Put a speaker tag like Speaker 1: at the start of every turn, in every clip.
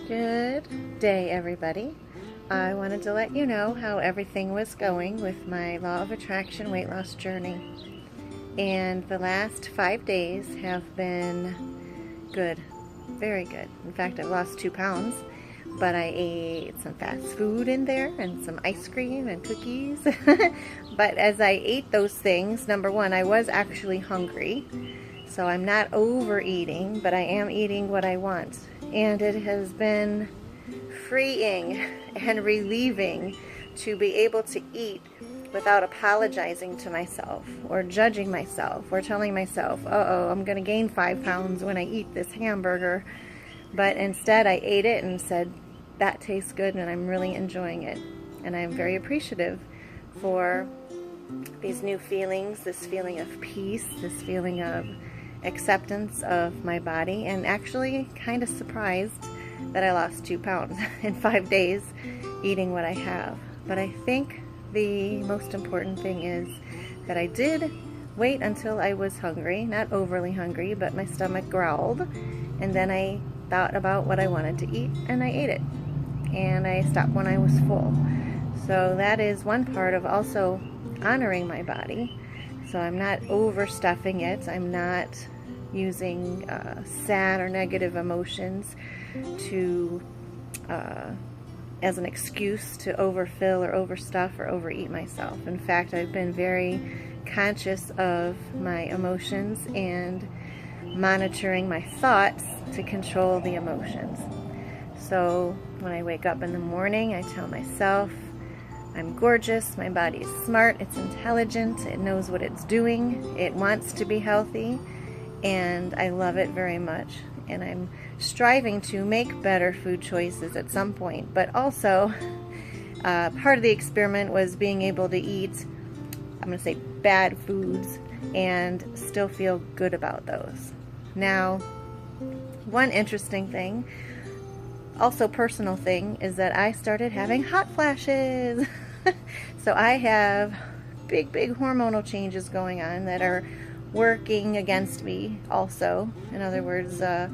Speaker 1: Good day, everybody. I wanted to let you know how everything was going with my Law of Attraction weight loss journey. And the last 5 days have been good, very good. In fact, I've lost 2 pounds, but I ate some fast food in there and some ice cream and cookies. But as I ate those things, number one, I was actually hungry. So I'm not overeating, but I am eating what I want. And it has been freeing and relieving to be able to eat without apologizing to myself or judging myself or telling myself, uh-oh, I'm going to gain 5 pounds when I eat this hamburger. But instead I ate it and said, that tastes good and I'm really enjoying it. And I'm very appreciative for these new feelings, this feeling of peace, this feeling of acceptance of my body, and actually kind of surprised that I lost 2 pounds in 5 days eating what I have. But I think the most important thing is that I did wait until I was hungry, not overly hungry, but my stomach growled, and then I thought about what I wanted to eat and I ate it, and I stopped when I was full. So that is one part of also honoring my body. So I'm not overstuffing it. I'm not using sad or negative emotions to as an excuse to overfill or overstuff or overeat myself. In fact, I've been very conscious of my emotions and monitoring my thoughts to control the emotions. So when I wake up in the morning, I tell myself, I'm gorgeous, my body is smart, it's intelligent, it knows what it's doing, it wants to be healthy, and I love it very much. And I'm striving to make better food choices at some point, but also part of the experiment was being able to eat, I'm going to say bad foods, and still feel good about those. Now, one interesting thing, also personal thing, is that I started having hot flashes. So I have big hormonal changes going on that are working against me also. In other words, the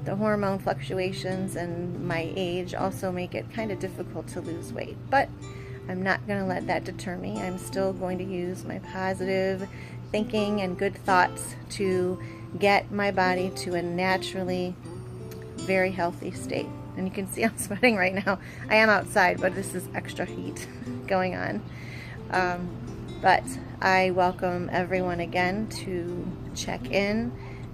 Speaker 1: hormone fluctuations and my age also make it kind of difficult to lose weight. But I'm not going to let that deter me. I'm still going to use my positive thinking and good thoughts to get my body to a naturally very healthy state. And you can see I'm sweating right now. I am outside, but this is extra heat going on. But I welcome everyone again to check in,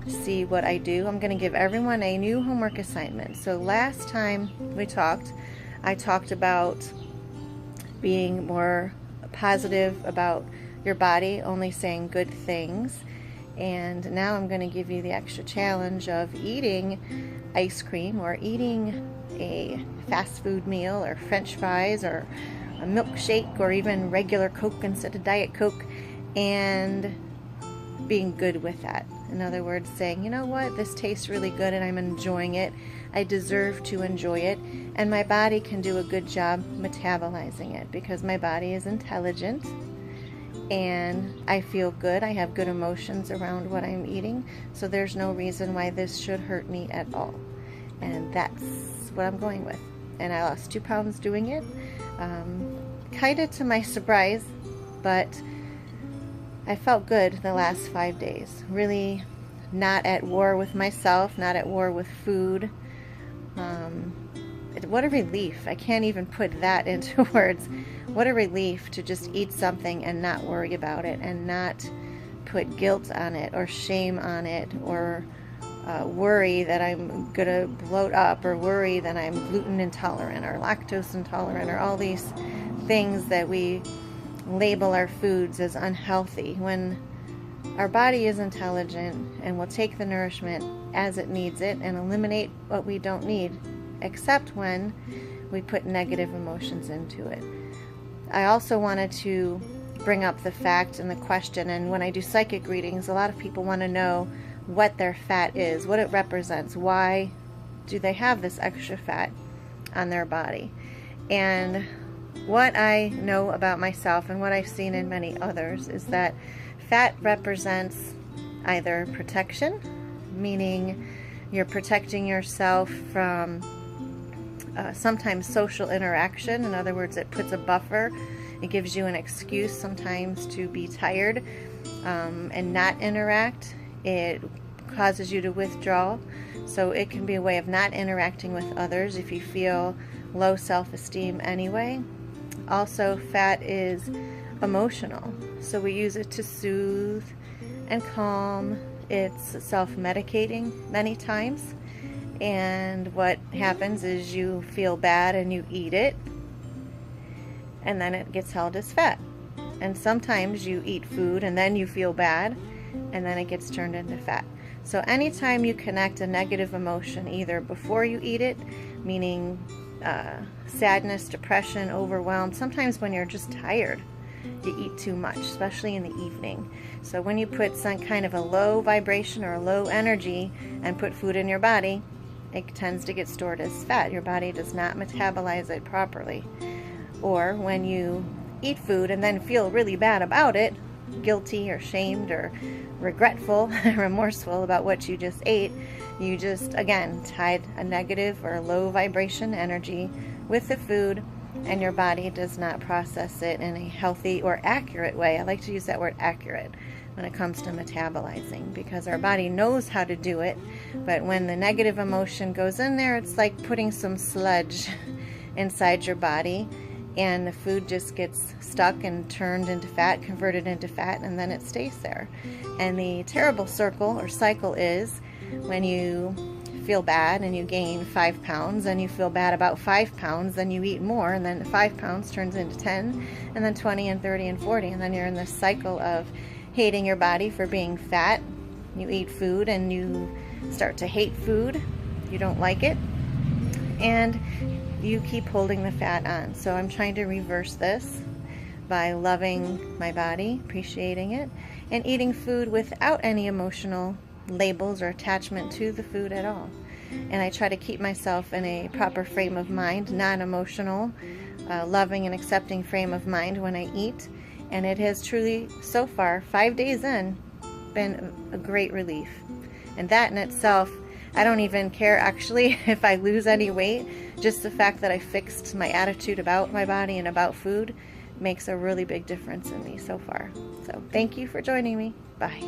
Speaker 1: see what I do. I'm going to give everyone a new homework assignment. So last time we talked, I talked about being more positive about your body, only saying good things. And now I'm going to give you the extra challenge of eating ice cream or eating a fast food meal or French fries or a milkshake or even regular Coke instead of Diet Coke, and being good with that. In other words, saying, you know what, this tastes really good and I'm enjoying it. I deserve to enjoy it, and my body can do a good job metabolizing it because my body is intelligent and I feel good. I have good emotions around what I'm eating, so there's no reason why this should hurt me at all. And that's what I'm going with. And I lost 2 pounds doing it, kind of to my surprise, but I felt good the last 5 days. Really not at war with myself, not at war with food. What a relief. I can't even put that into words. What a relief to just eat something and not worry about it and not put guilt on it or shame on it or worry that I'm going to bloat up or worry that I'm gluten intolerant or lactose intolerant or all these things that we label our foods as unhealthy, when our body is intelligent and will take the nourishment as it needs it and eliminate what we don't need, except when we put negative emotions into it. I also wanted to bring up the fact and the question, and when I do psychic readings, a lot of people want to know what their fat is, what it represents, why do they have this extra fat on their body. And what I know about myself and what I've seen in many others is that fat represents either protection, meaning you're protecting yourself from sometimes social interaction. In other words, it puts a buffer. It gives you an excuse sometimes to be tired and not interact. It causes you to withdraw. So it can be a way of not interacting with others if you feel low self-esteem anyway. Also, fat is emotional. So we use it to soothe and calm. It's self-medicating many times. And what happens is you feel bad and you eat it, and then it gets held as fat. And sometimes you eat food and then you feel bad, and then it gets turned into fat. So anytime you connect a negative emotion either before you eat it, meaning sadness, depression, overwhelm, sometimes when you're just tired, you eat too much, especially in the evening. So when you put some kind of a low vibration or a low energy and put food in your body, it tends to get stored as fat. Your body does not metabolize it properly. Or when you eat food and then feel really bad about it, guilty or shamed or regretful, remorseful about what you just ate, you just, again, tied a negative or low vibration energy with the food, and your body does not process it in a healthy or accurate way. I like to use that word accurate when it comes to metabolizing, because our body knows how to do it, but when the negative emotion goes in there, it's like putting some sludge inside your body, and the food just gets stuck and turned into fat, converted into fat, and then it stays there. And the terrible circle or cycle is when you feel bad and you gain 5 pounds, and you feel bad about 5 pounds, then you eat more, and then 5 pounds turns into 10, and then 20 and 30 and 40, and then you're in this cycle of hating your body for being fat. You eat food and you start to hate food. You don't like it, and you keep holding the fat on. So I'm trying to reverse this by loving my body, appreciating it, and eating food without any emotional labels or attachment to the food at all. And I try to keep myself in a proper frame of mind, non-emotional, loving and accepting frame of mind when I eat. And it has truly, so far, 5 days in, been a great relief. And that in itself, I don't even care actually if I lose any weight. Just the fact that I fixed my attitude about my body and about food makes a really big difference in me so far. So thank you for joining me. Bye.